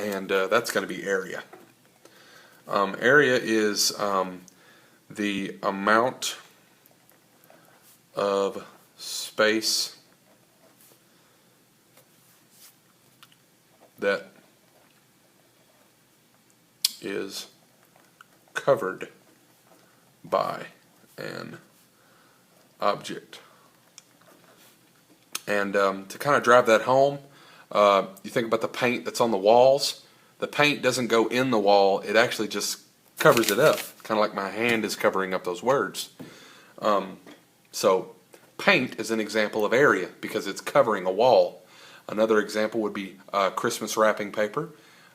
and that's going to be area. Area is the amount of space that is covered by an object. And to kind of drive that home, you think about the paint that's on the walls. The paint doesn't go in the wall, it actually just covers it up, kind of like my hand is covering up those words. So paint is an example of area because it's covering a wall. Another example would be Christmas wrapping paper.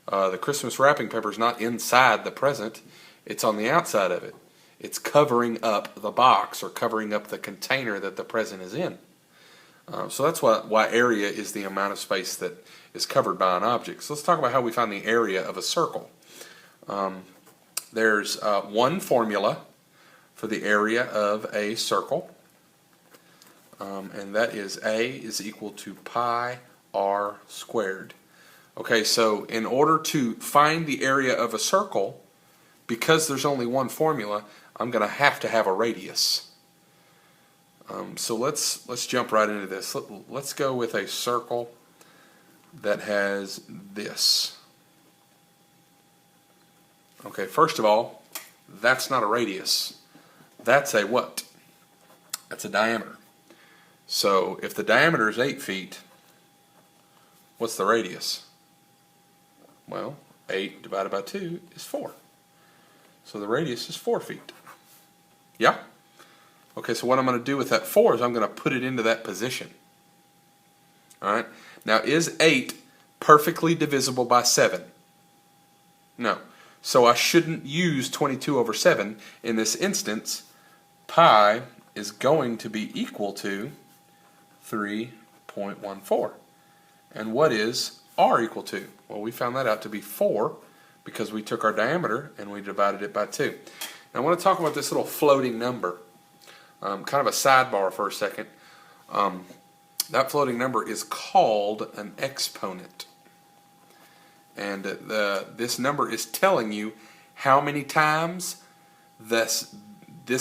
The Christmas wrapping paper is not inside the present, it's on the outside of it. It's covering up the box or covering up the container that the present is in. So that's why area is the amount of space that is covered by an object. So let's talk about how we find the area of a circle. There's one formula for the area of a circle, and that is A is equal to pi r squared. Okay, so in order to find the area of a circle, because there's only one formula, I'm going to have a radius. So let's jump right into this. Let's go with a circle that has this. Okay, first of all, that's not a radius. That's a what? That's a diameter. So if the diameter is 8 feet, what's the radius? Well, 8 divided by 2 is 4. So the radius is 4 feet. Yeah? Okay, so what I'm going to do with that 4 is I'm going to put it into that position. Alright? Now, is 8 perfectly divisible by 7? No. So I shouldn't use 22 over 7. In this instance, pi is going to be equal to 3.14. And what is r equal to? Well, we found that out to be 4 because we took our diameter and we divided it by 2. Now I want to talk about this little floating number. Kind of a sidebar for a second. That floating number is called an exponent. And this number is telling you how many times this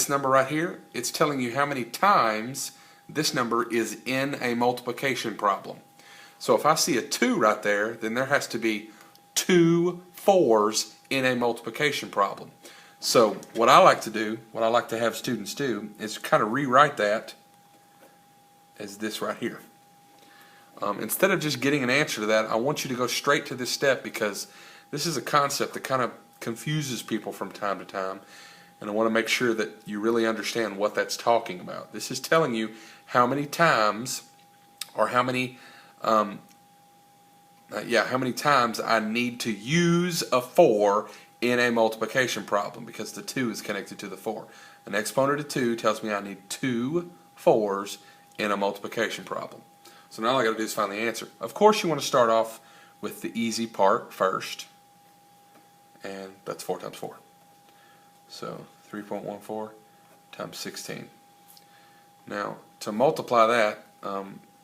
number right here, it's telling you how many times this number is in a multiplication problem. So if I see a 2 right there, then there has to be 2 4s in a multiplication problem. So what I like to do, what I like to have students do, is kind of rewrite that as this right here. Instead of just getting an answer to that, I want you to go straight to this step because this is a concept that kind of confuses people from time to time, and I want to make sure that you really understand what that's talking about. This is telling you how many times, or how many times I need to use a 4 in a multiplication problem because the 2 is connected to the 4. An exponent of 2 tells me I need 2 4s in a multiplication problem. So now all I got to do is find the answer. Of course you want to start off with the easy part first, and that's 4 times 4. So 3.14 times 16. Now to multiply that,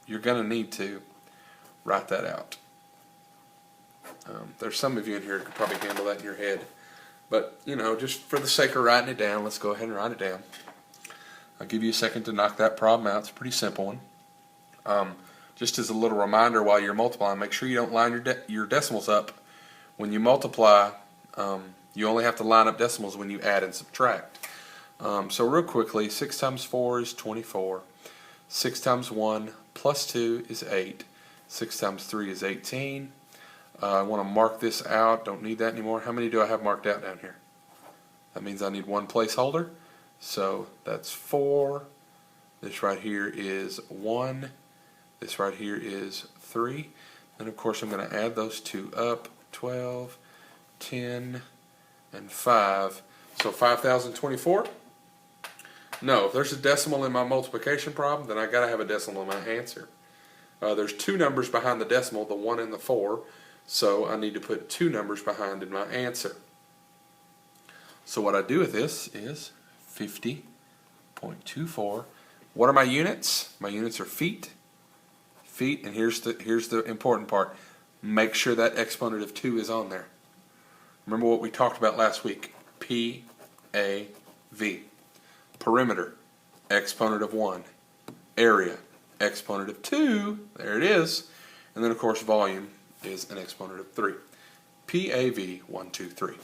you're going to need to write that out. There's some of you in here who could probably handle that in your head. But, you know, just for the sake of writing it down, let's go ahead and write it down. I'll give you a second to knock that problem out. It's a pretty simple one. Just as a little reminder while you're multiplying, make sure you don't line your decimals up. When you multiply, you only have to line up decimals when you add and subtract. So real quickly, 6 times 4 is 24. 6 times 1 plus 2 is 8. 6 times 3 is 18. I want to mark this out. Don't need that anymore. How many do I have marked out down here? That means I need one placeholder. So that's 4. This right here is 1. This right here is 3. And of course I'm going to add those two up. 12, 10, and 5. So 5,024? No, if there's a decimal in my multiplication problem, then I got to have a decimal in my answer. There's 2 numbers behind the decimal, the 1 and the 4. So I need to put 2 numbers behind in my answer. So what I do with this is 50.24. What are my units? My units are feet. Feet, and here's the important part. make sure that exponent of 2 is on there. Remember what we talked about last week. PAV. Perimeter, exponent of 1. Area, exponent of 2. There it is. And then, of course, volume is an exponent of 3. PAV 1, 2, 3.